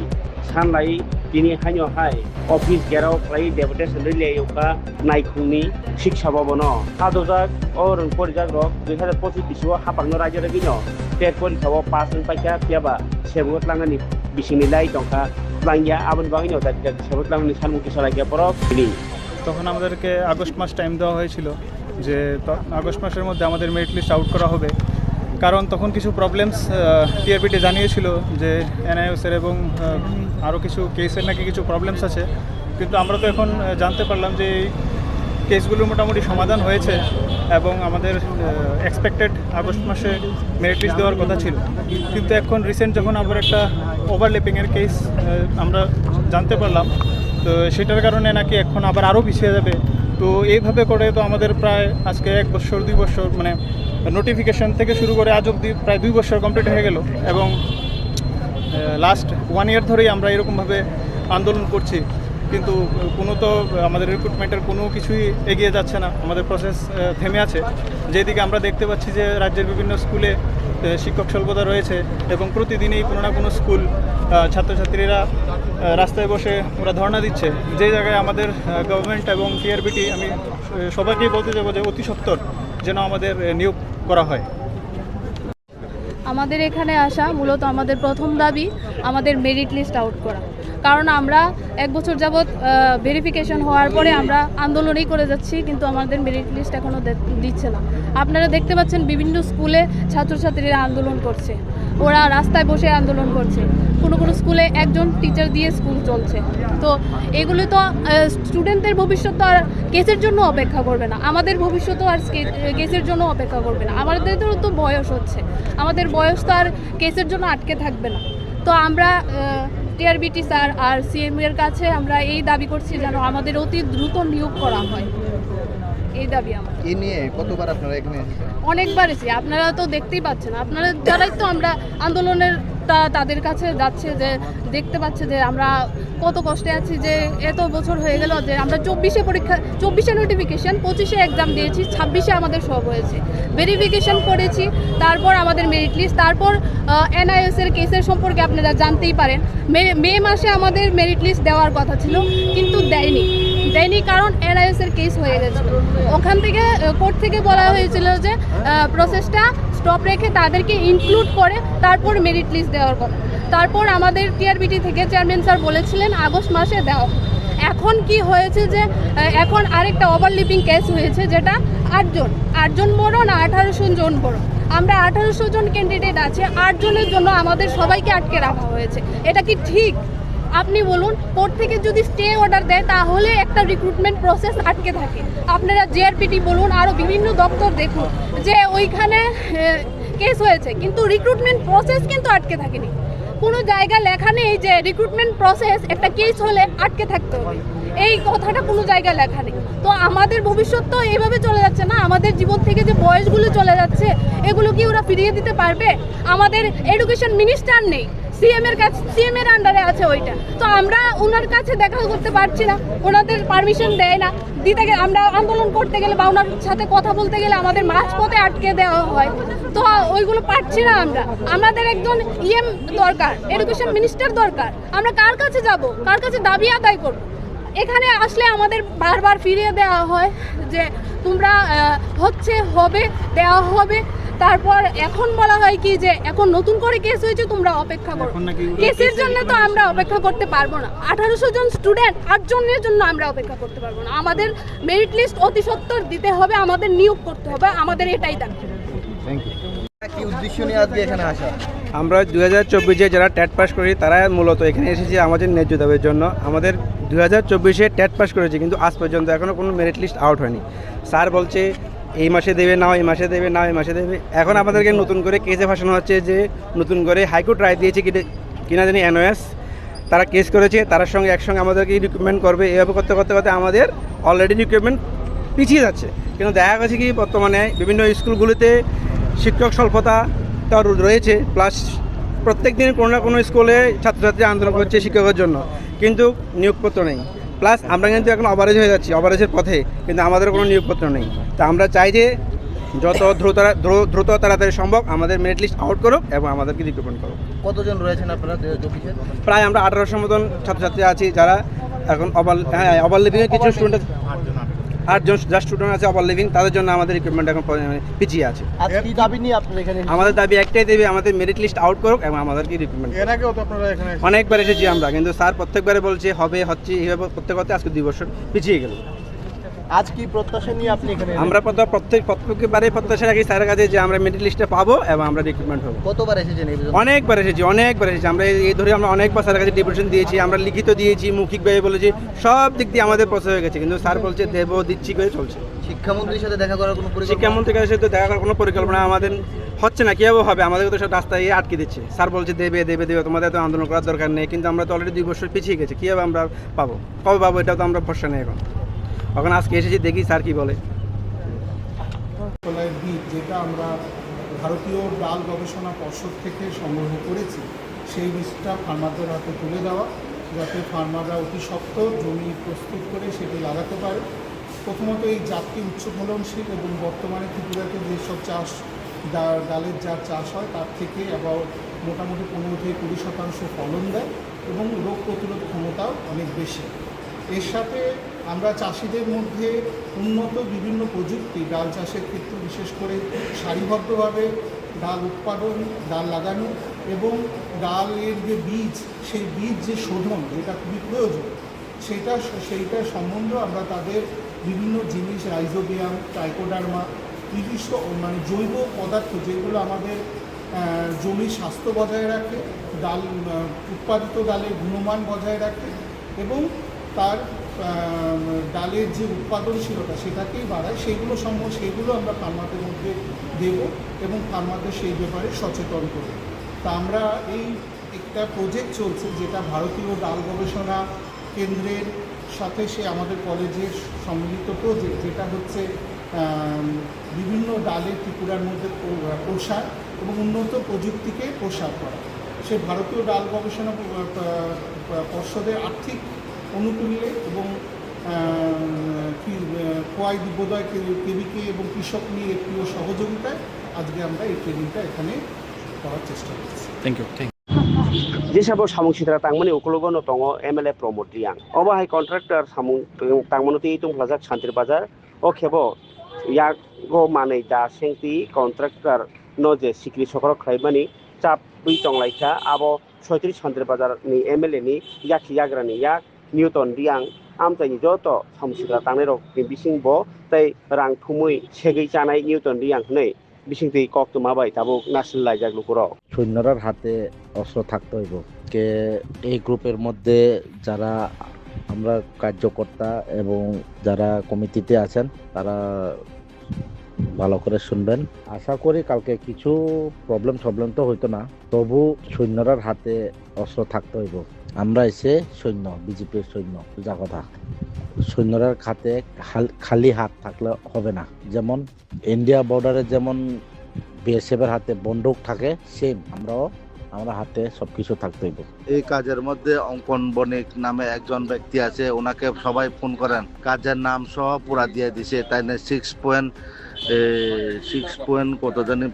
सानलाय दिनै हाय अफिस गेराव फ्राय डेपुटेशन रिलेयावका नायखुंनि शिक्षा भवन हादोजाक और परिजाक रक 2025 बिसुआव हापांनो राज्य रगिनो टेट परीक्षाव 5 पाइका पियाबा सेबुगत लांगानि बिसिनि लाई दंखा लांगिया आबन बागिनो दाति सेबुगत लांगानि सानमुखि सलागिया परक बिनि। তখন আমাদেরকে আগস্ট মাস টাইম দেওয়া হয়েছিল যে আগস্ট মাসের মধ্যে আমাদের মেরিট লিস্ট আউট করা হবে, কারণ তখন কিছু প্রবলেমস টিআরবিতে জানিয়েছিল যে এনআইওসের এবং আরও কিছু কেসের নাকি কিছু প্রবলেমস আছে। কিন্তু আমরা তো এখন জানতে পারলাম যে এই কেসগুলো মোটামুটি সমাধান হয়েছে এবং আমাদের এক্সপেক্টেড আগস্ট মাসে মেরিট লিস্ট দেওয়ার কথা ছিল। কিন্তু এখন রিসেন্ট যখন আবার একটা ওভারল্যাপিংয়ের কেস আমরা জানতে পারলাম, তো সেটার কারণে নাকি এখন আবার আরও পিছিয়ে যাবে। তো এইভাবে করে তো আমাদের প্রায় আজকে 1 বছর 2 বছর মানে নোটিফিকেশন থেকে শুরু করে আজ অবধি প্রায় 2 বছর কমপ্লিট হয়ে গেল এবং লাস্ট 1 ইয়ার ধরেই আমরা এরকমভাবে আন্দোলন করছি, কিন্তু কোনো তো আমাদের রিক্রুটমেন্টের কোনো কিছুই এগিয়ে যাচ্ছে না, আমাদের প্রসেস থেমে আছে। যেদিকে আমরা দেখতে পাচ্ছি যে রাজ্যের বিভিন্ন স্কুলে শিক্ষক স্বল্পতা রয়েছে এবং প্রতিদিনই কোনো না কোনো স্কুল ছাত্রছাত্রীরা রাস্তায় বসে ওরা ধর্ণা দিচ্ছে, যে জায়গায় আমাদের গভর্নমেন্ট এবং টিআরবিটি আমি সবাইকেই বলতে যাবো যে অতি সত্বর যেন আমাদের নিয়োগ করা হয়। আমাদের এখানে আসা মূলত আমাদের প্রথম দাবি আমাদের মেরিট লিস্ট আউট করা। কারণ আমরা 1 বছর যাবৎ ভেরিফিকেশন হওয়ার পরে আমরা আন্দোলনই করে যাচ্ছি, কিন্তু আমাদের মেরিট লিস্ট এখনও দিচ্ছে না। আপনারা দেখতে পাচ্ছেন বিভিন্ন স্কুলে ছাত্রছাত্রীরা আন্দোলন করছে, ওরা রাস্তায় বসে আন্দোলন করছে, কোনো কোনো স্কুলে একজন টিচার দিয়ে স্কুল চলছে। তো এগুলো তো স্টুডেন্টদের ভবিষ্যৎ তো আর কেসের জন্য অপেক্ষা করবে না, আমাদের ভবিষ্যৎও আর কেসের জন্য অপেক্ষা করবে না। আমাদেরও তো বয়স হচ্ছে, আমাদের বয়স তো আর কেসের জন্য আটকে থাকবে না। তো আমরা টিআরবিটি স্যার আর সিএম এর কাছে আমরা এই দাবি করছি যেন আমাদের অতি দ্রুত নিয়োগ করা হয়, এই দাবি আমার। এই নিয়ে কতবার আপনারা এখানে এসেছেন? অনেকবার এসেছি, আপনারা তো দেখতেই পাচ্ছেন, আপনারা যারাই তো আমরা আন্দোলনের তাদের কাছে যাচ্ছে, যে দেখতে পাচ্ছে যে আমরা কত কষ্টে আছি, যে এত বছর হয়ে গেল যে আমরা 24 নোটিফিকেশন, 25 এক্সাম দিয়েছি, 26 আমাদের সব হয়েছে, ভেরিফিকেশন করেছি, তারপর আমাদের মেরিট লিস্ট, তারপর এনআইএস এর কেসের সম্পর্কে আপনারা জানতেই পারেন, মে মাসে আমাদের মেরিট লিস্ট দেওয়ার কথা ছিল কিন্তু দেয়নি কারণ এনআইএস এর কেস হয়ে গেছিল। ওখান থেকে কোর্ট থেকে বলা হয়েছিল যে প্রসেসটা স্টপ রেখে তাদেরকে ইনক্লুড করে তারপর মেরিট লিস্ট দেওয়ার কথা। তারপর আমাদের টিআরবিটি থেকে চেয়ারম্যান স্যার বলেছিলেন আগস্ট মাসে দেওয়া। এখন কি হয়েছে যে এখন আরেকটা ওভারলিপিং কেস হয়েছে, যেটা 8 জন বড় না 1800 জন বড়, আমরা 1800 জন ক্যান্ডিডেট আছে, 8 জনের জন্য আমাদের সবাইকে আটকে রাখা হয়েছে। এটা কি ঠিক? আপনি বলুন, কোর্ট থেকে যদি স্টে অর্ডার দেয় তাহলে একটা রিক্রুটমেন্ট প্রসেস আটকে থাকে। আপনারা জেআরপিটি বলুন, আরও বিভিন্ন দপ্তর দেখুন যে ওইখানে কেস হয়েছে কিন্তু রিক্রুটমেন্ট প্রসেস কিন্তু আটকে থাকেনি। কোনো জায়গায় লেখা নেই যে রিক্রুটমেন্ট প্রসেস একটা কেস হলে আটকে থাকতে হবে, এই কথাটা কোনো জায়গায় লেখা নেই। তো আমাদের ভবিষ্যৎ তো এইভাবে চলে যাচ্ছে না, আমাদের জীবন থেকে যে বয়সগুলো চলে যাচ্ছে এগুলো কি ওরা ফিরিয়ে দিতে পারবে? আমাদের এডুকেশন মিনিস্টার নেই, সিএম এর আন্ডারে আছে ওইটা, তো আমরা ওনার কাছে দেখা করতে পারছি না, ওনাদের পারমিশন দেয় না দিতে গেলে, আমরা আন্দোলন করতে গেলে বা ওনার সাথে কথা বলতে গেলে আমাদের মাঝপথে আটকে দেওয়া হয়, তো ওইগুলো পারছি না আমরা। আমাদের একজন ইএম দরকার, এডুকেশন মিনিস্টার দরকার, আমরা কার কাছে যাব, কার কাছে দাবি আদায় করব? এখানে আসলে আমাদের বারবার ফিরিয়ে দেওয়া হয় যে তোমরা হবে দেওয়া হবে, তারপর এখন বলা হয় কি যে এখন নতুন করে কেস হয়েছে তোমরা অপেক্ষা করো। কেসের জন্য তো আমরা অপেক্ষা করতে পারবো না, 1800 জন স্টুডেন্ট 8 জনের জন্য আমরা অপেক্ষা করতে পারবো না। আমাদের মেরিট লিস্ট অতি সত্বর দিতে হবে, আমাদের নিয়োগ করতে হবে, আমাদের এটাই দাবি। কি উদ্দেশ্য নিয়ে আজকে এখানে আসা? আমরা 2024-এ যারা ট্যাট পাস করি তারা মূলত এখানে এসেছি আমাদের ন্যায্য দাবির জন্য। আমাদের 2024-এ ট্যাট পাস করেছি কিন্তু আজ পর্যন্ত এখনও কোনো মেরিট লিস্ট আউট হয়নি। স্যার বলছে এই মাসে দেবে না, এই মাসে দেবে না, এই মাসে দেবে। এখন আমাদেরকে নতুন করে কেসে ফাঁসানো হচ্ছে যে নতুন করে হাইকোর্ট রায় দিয়েছে কিনা জানি এনওএস, তারা কেস করেছে, তার সঙ্গে একসঙ্গে আমাদেরকে রিক্রুটমেন্ট করবে। এভাবে করতে করতে করতে আমাদের অলরেডি রিক্রুটমেন্ট পিছিয়ে যাচ্ছে। কিন্তু দেখা গেছে কি বর্তমানে বিভিন্ন স্কুলগুলিতে শিক্ষক স্বল্পতা তো রয়েছে, প্লাস প্রত্যেক দিন কোনো না কোনো স্কুলে ছাত্রছাত্রী আন্দোলন করছে শিক্ষকের জন্য, কিন্তু নিয়োগপত্র নেই। প্লাস আমরা কিন্তু এখন ওভারেজ হয়ে যাচ্ছি, ওভারেজের পথে, কিন্তু আমাদের কোনো নিয়োগপত্র নেই। তো আমরা চাই যে যত দ্রুত তাড়াতাড়ি সম্ভব আমাদের মেরিট লিস্ট আউট করুক এবং আমাদেরকে রিক্রুটমেন্ট করুক। কতজন রয়েছেন আপনারা? প্রায় আমরা 1800 মতন ছাত্রছাত্রী আছি যারা এখন ওভারলিভিংয়ের কিছু স্টুডেন্ট 8 জন যা স্টুডেন্ট আছে ওভারলিভিং, তাদের জন্য আমাদের রিক্রুটমেন্ট এখন পিছিয়ে আছে। কি দাবি নিয়ে আপনারা এখানে? আমাদের দাবি একটাই, দেবে আমাদের মেরিট লিস্ট আউট করুক এবং আমাদেরকে রিক্রুটমেন্ট। এর আগেও তো আপনারা এখানে অনেকবার এসেছি আমরা, কিন্তু স্যার প্রত্যেকবারে বলছে হবে হচ্ছে, এইভাবে করতে করতে আজকে 2 বছর পিছিয়ে গেল। আজ কি প্রত্যাশা নিয়ে আপনি এখানে? আমরা প্রত্যেকবারে প্রত্যাশা রাখি স্যারের কাছে যে আমরা মেরিট লিস্টে পাবো এবং আমরা রিক্রুটমেন্ট হবো। কতবার এসেছেন? অনেকবার এসেছি আমরা এই ধরে আমরা অনেকবার স্যারের কাছে ডেপুটেশন দিয়েছি, আমরা লিখিত দিয়েছি, মৌখিকভাবে বলেছি, সব দিক দিয়ে আমাদের প্রসেস হয়ে গেছে, কিন্তু স্যার বলছে দেবো দিচ্ছি করে চলছে। শিক্ষামন্ত্রীর সাথে দেখা করার কোনো পরিকল্পনা? শিক্ষামন্ত্রীর সাথে দেখা করার কোনো পরিকল্পনা আমাদের হচ্ছে না। কীভাবে হবে? আমাদেরকে তো সব রাস্তায় আটকে দিচ্ছে। স্যার বলছে দেবে, তোমাদের তো আন্দোলন করার দরকার নেই, কিন্তু আমরা তো অলরেডি 2 বছর পিছিয়ে গেছি, কীভাবে আমরা পাবো, কবে পাবো, এটা তো আমরা ভরসা নেই এখন আজকে এসেছি, দেখি স্যার কি বলে। বীজ যেটা আমরা ভারতীয় ডাল গবেষণা পর্ষদ থেকে সংগ্রহ করেছি, সেই বীজটা ফার্মারদের হাতে তুলে দেওয়া, যাতে ফার্মাররা অতি সত্বর জমি প্রস্তুত করে সেটি লাগাতে পারে। প্রথমত এই জাতটি উচ্চ ফলনশীল এবং বর্তমানে ত্রিপুরাতে যেসব ডালের যা চাষ হয় তার থেকে আবার মোটামুটি 15 থেকে 20% ফলন দেয় এবং রোগ প্রতিরোধ ক্ষমতাও অনেক বেশি। এর সাথে আমরা চাষিদের মধ্যে উন্নত বিভিন্ন প্রযুক্তি ডাল চাষের ক্ষেত্রে, বিশেষ করে সারিবদ্ধভাবে ডাল উৎপাদন, ডাল লাগানো এবং ডালের যে বীজ, সেই বীজ যে শোধন, যেটা খুবই প্রয়োজন, সেইটা সম্বন্ধে আমরা তাদের বিভিন্ন জিনিস, রাইজোবিয়াম, ট্রাইকোডার্মা, নিজস্ব মানে জৈব পদার্থ যেগুলো আমাদের জমির স্বাস্থ্য বজায় রাখে, ডাল উৎপাদিত ডালের গুণমান বজায় রাখে এবং তার ডালের যে উৎপাদনশীলতা সেটাকেই বাড়ায়, সেগুলো আমরা ফার্মারদের মধ্যে দেব এবং ফার্মারদের সেই ব্যাপারে সচেতন করব। তা আমরা এই একটা প্রজেক্ট চলছে যেটা ভারতীয় ডাল গবেষণা কেন্দ্রের সাথে আমাদের কলেজের সম্মিলিত প্রজেক্ট, যেটা হচ্ছে বিভিন্ন ডালের ত্রিপুরার মধ্যে প্রসার এবং উন্নত প্রযুক্তিকে প্রসার করা। সে ভারতীয় ডাল গবেষণা পর্ষদের আর্থিক অনুকূল্যে এবং খোয়াই দিব্যোদয় কেবিকে এবং কৃষক নিয়ে প্রিয় সহযোগিতায় আজকে আমরা এই ট্রেনিংটা এখানে করার চেষ্টা করছি। Thank you. जेसाबो सामुं सिद्रा तांगमनि उकुलबनो दङ एमएलए प्रमोद रियां अबाहाय कन्ट्राक्टर सामुं तांगमनति तुंफ्लाजाक शान्तिर बाजार ओ खेबो यागो मानै दा सेंति कन्ट्राक्टर नजे सिक्रि सकरक खायमानि चाप बुइ तंलाइखा आबो 36 शान्तिर बाजारनि एमएलए नि याखि याग्रानि याक निउटन रियां आमताइनि जत सामुं सिद्रा तांनाय रक बिसिंबो तै रां थुमुइ सेगै जानाय निउटन रियां नै বিশিংতি কক্তমাবাই তাবো ন্যাশনাল লাইজাক লুকুরাও সৈন্যরার হাতে অস্ত্র থাকতে হইব কে এই গ্রুপের মধ্যে যারা আমরা কার্যকর্তা এবং যারা কমিটিতে আছেন তারা ভালো করে শুনবেন। আশা করি কালকে কিছু প্রবলেম তো হইতো না, তবু সৈন্যরার হাতে অস্ত্র থাকতে হইব। আমরা এসে সৈন্য, বিজেপির সৈন্য, যা কথা সৈন্যরার হাতে খালি হাত থাকলে হবে না। যেমন ইন্ডিয়া বর্ডারে যেমন বিএসএফের হাতে বন্দুক থাকে, সেম আমরা হাতে সবকিছু থাকতে হইব। এই কাজের মধ্যে অঙ্কন বণিক নামে একজন ব্যক্তি আছে, ওনাকে সবাই ফোন করেন, কাজের নাম সহ পুরা দিয়ে দিছে। তাই না 6 কত জানি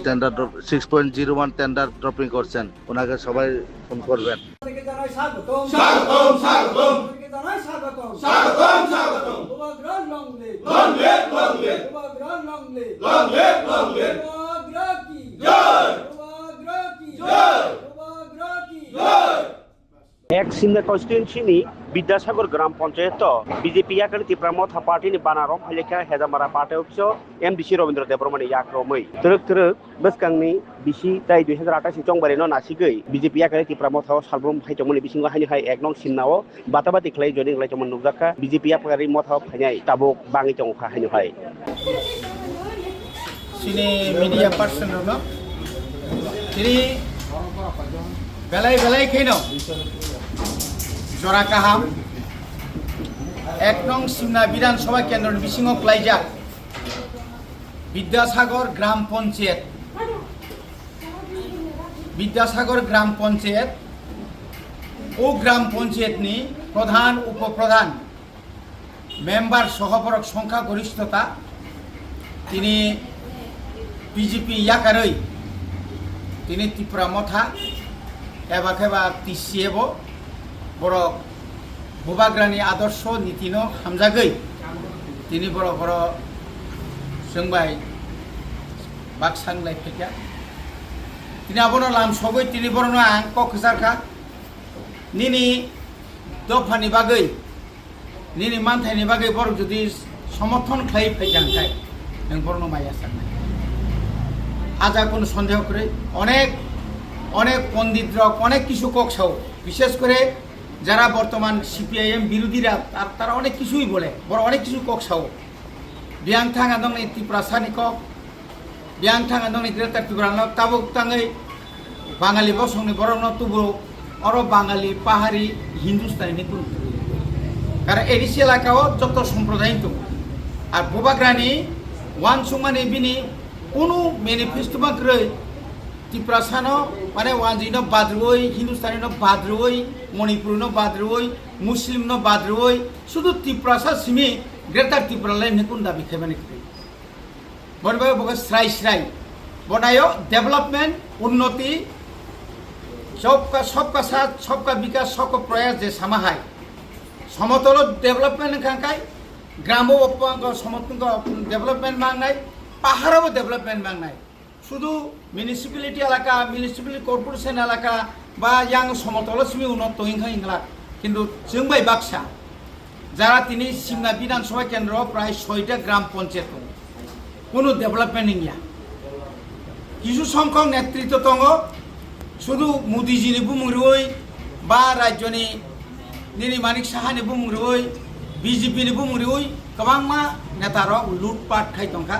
টেন্ডার 6.01 টেন্ডার ড্রপিং করছেন, ওনাকে সবাই ফোন করবেন। एक सिमना कन्स्टिट्युएन्सीनि विद्यासागर ग्राम पंचायत बीजेपी याकनि त्रिपुरा मथा पार्टीनि बानारम फाइलेखा हेजामारा पार्टी अफिस एमडीसी रवीन्द्र देब्रमणि याक्रमै तुरुक बसकांनि बिसि ताइ 2028 चंबारि न नासिगै बीजेपी याकनि त्रिपुरा मथा सालब्रम फाइतमनि बिसिंग हानि हाय एक नं सिमनाव बाताबाति खलाय जयनिं लायतमन नुजाखा बीजेपी याकनि मथा फाइनाय ताबो बाङि तंखा हानि हाय सिने मीडिया पर्सन न तिनि बेलाय खैनो जरा काहाम एक नं सिमना विधानसभा केंद्र बिसिंग क्लाइजा विद्यासागर ग्राम पंचायत ओ ग्राम पंचायत नि प्रधान उपप्रधान मेम्बर सहपरक संख्या गरिष्ठता तिनि बीजेपी याकारै तिनि त्रिपुरा मथा एबा खेबा टीसीएबो बड़ बुबाग्रानि आदर्श नीतिनो हामजागै तिनि बड़ जोंबाय बाक्सांलाय फैया तिनि आबनो लामसगै तिनि बरनो आं कक्राझारखा निनि दफानि बागै निनि मानथायनि बागै बर जुदि समर्थन खाइ फैजांखाय नों बरनो माया साननाय आजा कोनो सन्देह करे अनेक पंडित रक अनेक किछु कक्साव विशेष करे যারা বর্তমান সিপিআইএম বিরোধীরা তারা অনেক কিছুই বলে, বড় অনেক কিছু কক সাও বিয়াং থাঙ্গা দং ত্রিপুরা সানি কক বিয়াং থাঙ্গা দং গ্রেটার ত্রিপুরা তাবুক তাঙ্গै বাঙালি বসংনি বরং তুবু অর বাঙালি পাহাড়ি হিন্দুস্তানি কুরু কারণ এডিসি এলাকাও যত সম্প্রদায় তো আর বুবাগ্রানি ওয়ান সুমানি বিনি কোনো ম্যানিফেস্টো বাক্রই त्रिपुरा सानो माने वाजिनो बाद्रुई हिंदुस्तानी नो बाद्रुई मणिपुर नो बाद्रुई मुस्लिम नो बाद्रुई शुद्ध त्रिपुरा सा सिमी ग्रेटर त्रिपुरा लाइन कुंदा बिखेबानि करे बनबाय बग स्राय बनायो डेवलपमेंट उन्नति सबका साथ सबका विकास सबका प्रयास जे समाहाय समतल डेवलपमेंट खांखाय ग्रामो समतल डेवलपमेंट मांगनाय पहाड़ो डेवलपमेंट मांगनाय শুধু মিউনিসিপ্যালিটি এলাকা মিউনিসিপ্যালিটি কর্পোরেশন এলাকা বা yang সমতলসীমি উন্নত হিংখা হিংলা কিন্তু जोंबाय বাক্সা যারা তিনি সিমনা বিধানসভা কেন্দ্র প্রায় 6টা গ্রাম পঞ্চায়েত দं কোনো ডেভেলপমেন্ট গিয়া কিছু সংখ্যক নেতৃত্ব দङ শুধু মোদিজিনি বুंरुই বা রাজ্যনি নিনি মানিক সাহানি বুंरुই বিজেপিনি বুंरुই गोबांमा नेतारक लुटपाट खाय दंखा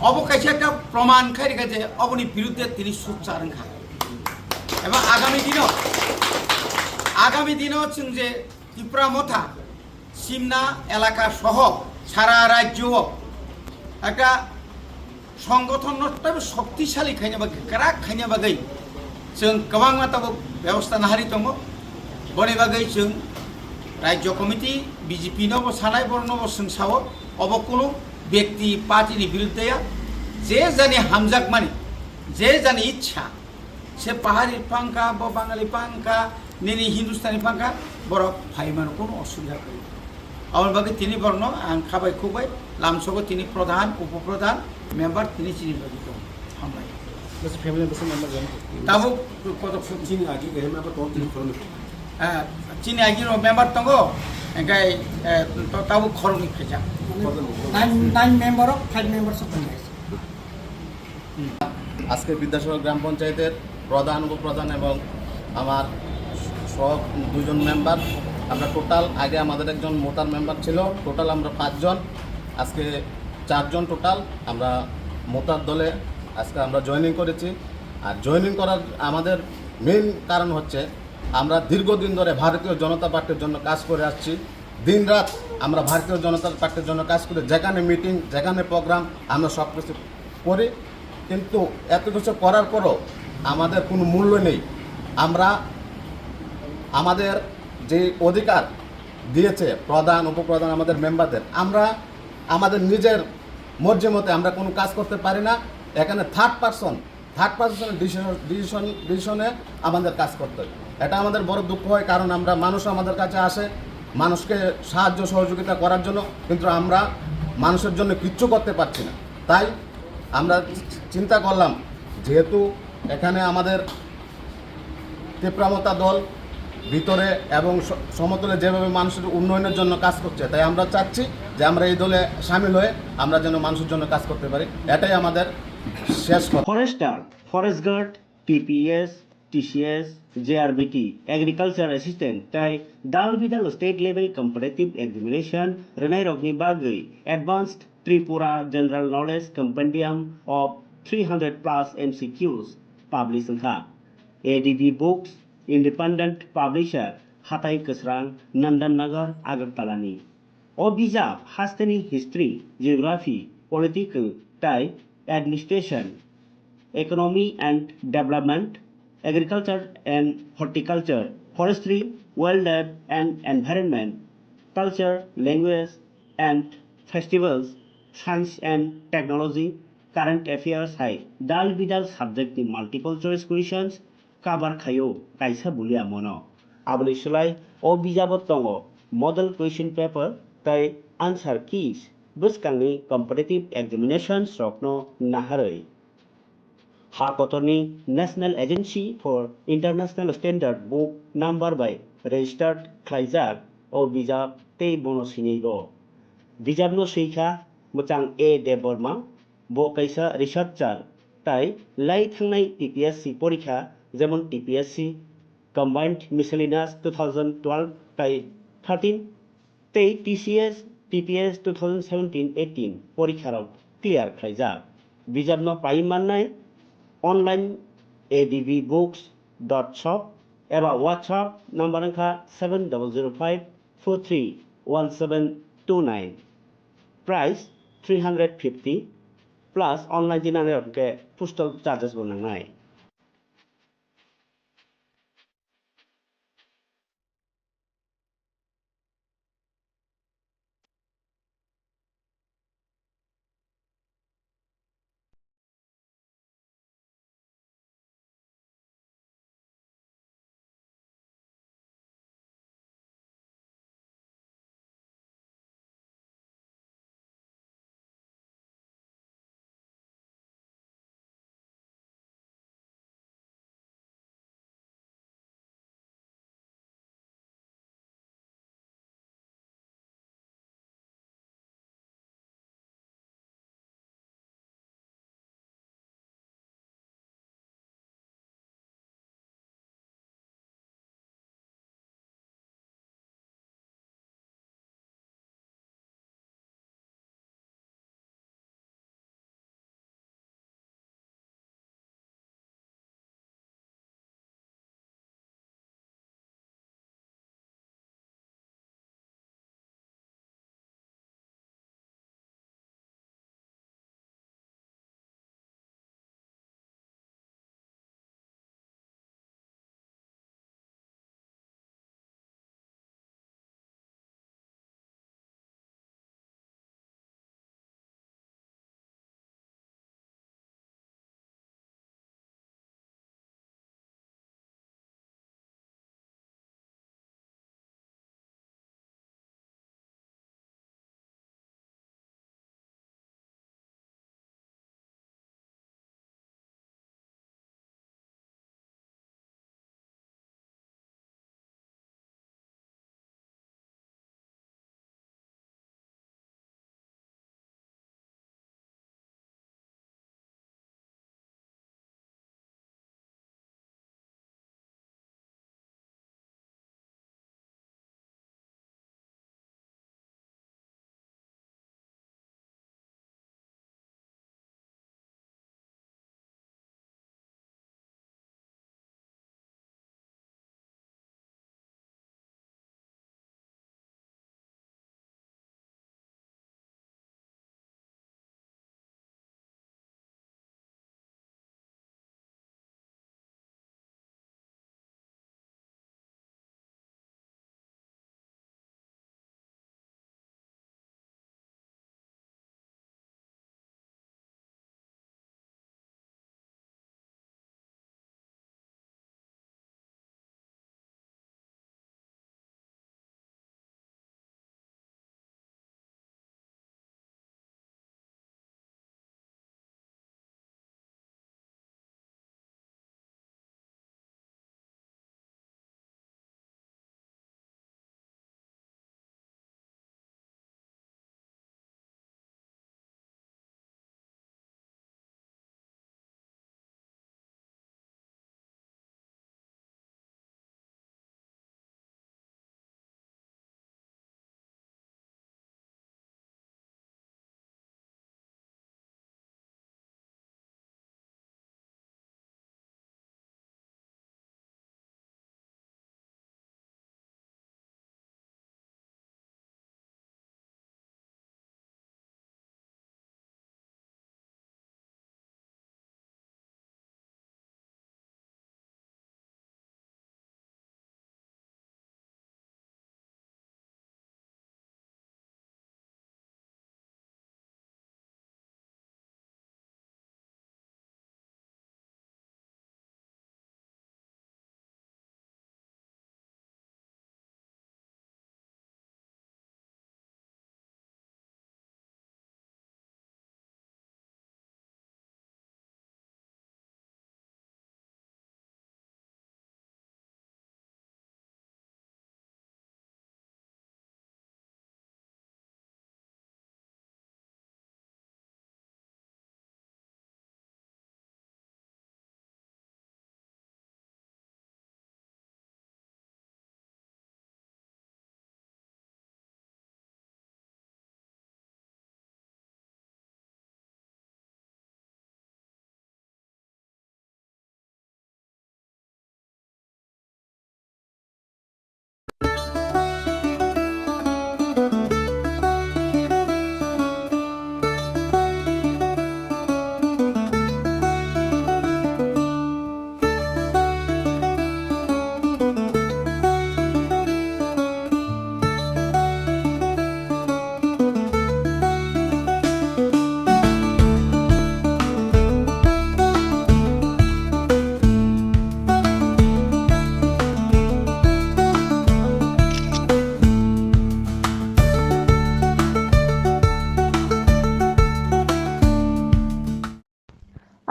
अब कैसे एक प्रमाण खाई रेखा जे अबनि बिरुद्धे তিনি सोच्चार रंखा एबा आगामी दिनों जों जे त्रिपुरा मथा सिमना एलाका सह सारा राज्य एक संगठन शक्तिशाली खायनो बागै गोरा खायनो बागै जों गोबां माताबो बेबस्था नाहारि दङ बनि बागै जों राज्य कमिटी बीजेपी नबो सानाय बरनबो जों सावो अब कोनो व्यक्ति पार्टी विरुद्ध जे जानी हामजाक मानी जे जानी इच्छा से पाहाड़ी पंखा ब बांगाली पंखा निनी हिंदुस्तानी पंखा बर फाइमान कोनो असुविधा गई और बाकी तीन बर्ण आं खाबाय खुबाय लामसगो तीन प्रधान उपप्रधान मेम्बर तीन चिनि बाकी दं हामबाय जैसे फैमिली मेंबर जानो ताबो कत चिनि आगे गए मैं तो तीन फरन चिनि आगे मेम्बर दङ एंगाय ताबो खरनि फेजा 9 मेंबर অফ 5 मेंबर्स অফ আজকে বিদ্যাসাগর গ্রাম পঞ্চায়েতের প্রধান উপপ্রধান এবং আমার সব দুজন মেম্বার আমরা টোটাল আগে আমাদের একজন মোতার মেম্বার ছিল টোটাল আমরা 5 জন আজকে 4 জন টোটাল আমরা মোতার দলে আজকে আমরা জয়েনিং করেছি আর জয়েনিং করার আমাদের মেইন কারণ হচ্ছে আমরা দীর্ঘদিন ধরে ভারতীয় জনতা পার্টির জন্য কাজ করে আসছি দিনরাত আমরা ভারতীয় জনতা পার্টির জন্য কাজ করে যেখানে মিটিং যেখানে প্রোগ্রাম আমরা সব কিছু করি কিন্তু এত কিছু করার পরও আমাদের কোনো মূল্য নেই আমরা আমাদের যে অধিকার দিয়েছে প্রধান উপপ্রধান আমাদের মেম্বারদের আমরা আমাদের নিজের মর্জি মতে আমরা কোনো কাজ করতে পারি না এখানে থার্ড পারসনের ডিসিশনে আমাদের কাজ করতে হয় এটা আমাদের বড় দুঃখ হয় কারণ আমরা মানুষ আমাদের কাছে আসে মানুষকে সাহায্য সহযোগিতা করার জন্য কিন্তু আমরা মানুষের জন্য কিচ্ছু করতে পারছি না তাই আমরা চিন্তা করলাম যেহেতু এখানে আমাদের তীব্রমতা দল ভিতরে এবং সমতলে যেভাবে মানুষের উন্নয়নের জন্য কাজ করছে তাই আমরা চাচ্ছি যে আমরা এই দলে শামিল হয়ে আমরা যেন মানুষের জন্য কাজ করতে পারি এটাই আমাদের শেষ কথা forester forest guard TPS TCS JRBT agriculture assistant তাই দাল বিদাল স্টেট লেভেল কম্পারেটিভ এক্সামিনেশন রেনাই রগনি বাগৈ advanced Tripura General Knowledge Compendium of 300 plus MCQs published in ADB Books Independent Publisher Hatai Kasrang Nandan Nagar Agartalani Obijab Hastani History Geography Political Type Administration Economy and Development Agriculture and Horticulture Forestry Wildlife and Environment Culture Language and Festivals Science and Technology, Current Affairs High, Dal Bidal Subject in Multiple Choice Questions, Kabar Khayo, Kaisa Bulia Mono, Abulishulai, O Bijabotongo, Model Question Paper, Tai Answer Keys, Buskangi Competitive Examinations, Rokno Naharoi. Hakotoni National Agency for International Standard Book Number by Registered Klaizak, O Bijab Tei Bonosinigo. Bijabno Sheikha Muchang A. Deborma, Bo Kaisa Researcher, Tai, Lai Thangnai TPSC Porikha, Zemon TPSC, Combined Miscellaneous 2012, Tai 13, Tai TCS, TPS 2017-18, Porikharok, Clear Kaisa. Bijabno Paimanai, Online adbbooks.shop, Eva WhatsApp, number 7005 431729. Price 350 plus online dinner postal charges bonangai.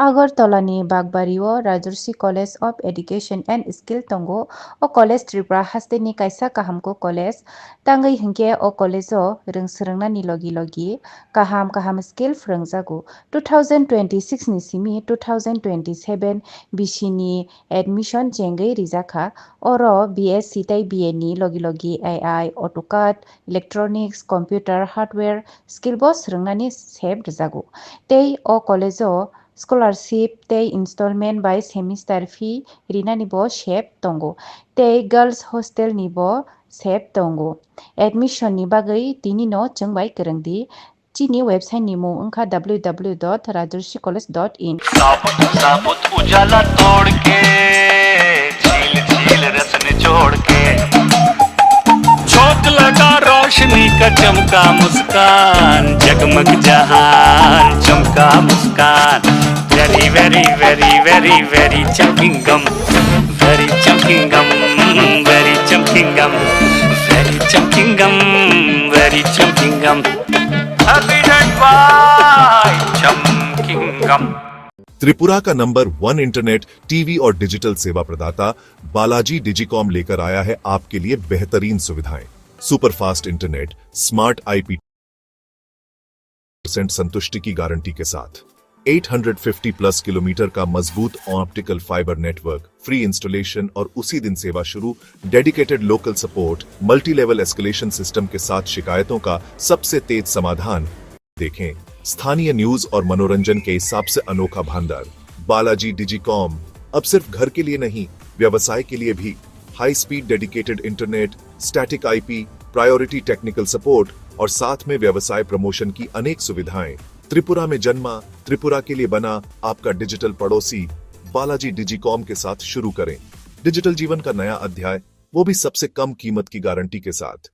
Agartala-ni Bagbario Rajarsi College of Education and Skill tongo o college Tripura haste ni kaisa kahamko college tangai hingke o college o rungsrungna ni logi kaham skill frungjago 2026 ni simi 2027 bishini admission jengai rijaka oro BSc tai BA ni logi AI AutoCAD electronics computer hardware skill bo srungnani sep rijago tei o college o scholarship tei installment by semester fee rinani bo sep tongo tei girls hostel ni bo sep tongo admission ni bagai tini no chungbai kerengdi chini website ni mung ungkha www.rajarsicollege.in साबुत उजाला तोड़ के झील रस निचोड़ के झोंक लगा रोशनी का चमका मुस्कान जगमग जहान चमका मुस्कान very very very very very चमकिंग गम वेरी चमकिंग गम वेरी चमकिंग गम वेरी चमकिंग गम वेरी चमकिंग गम हैप्पी डेट बाय चमकिंग गम। त्रिपुरा का नंबर 1 इंटरनेट टीवी और डिजिटल सेवा प्रदाता बालाजी डिजिकॉम लेकर आया है आपके लिए बेहतरीन सुविधाएं, सुपरफास्ट इंटरनेट, स्मार्ट IP संतुष्टि की गारंटी के साथ 850 प्लस किलोमीटर का मजबूत optical fibre network, free installation और उसी दिन सेवा शुरू, dedicated local support, multi level escalation system के साथ शिकायतों का सबसे तेज समाधान। देखें स्थानीय न्यूज और मनोरंजन के हिसाब से अनोखा भंडार। बालाजी डिजिकॉम अब सिर्फ घर के लिए नहीं, व्यवसाय के लिए भी high speed dedicated internet, static IP, priority technical support और साथ में व्यवसाय प्रमोशन की अनेक सुविधाएं। त्रिपुरा में जन्मा, त्रिपुरा के लिए बना आपका डिजिटल पड़ोसी बालाजी डिजिकॉम के साथ शुरू करें डिजिटल जीवन का नया अध्याय, वो भी सबसे कम कीमत की गारंटी के साथ।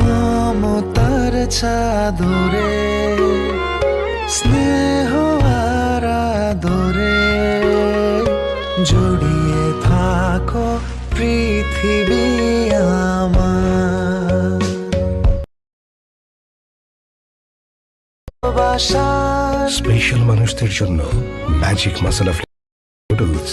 মমতার চাদরে স্নেহ আর আদরে জড়িয়ে থাকো পৃথিবী আমার স্পেশাল মানুষদের জন্য ম্যাজিক মশলা নুডলস।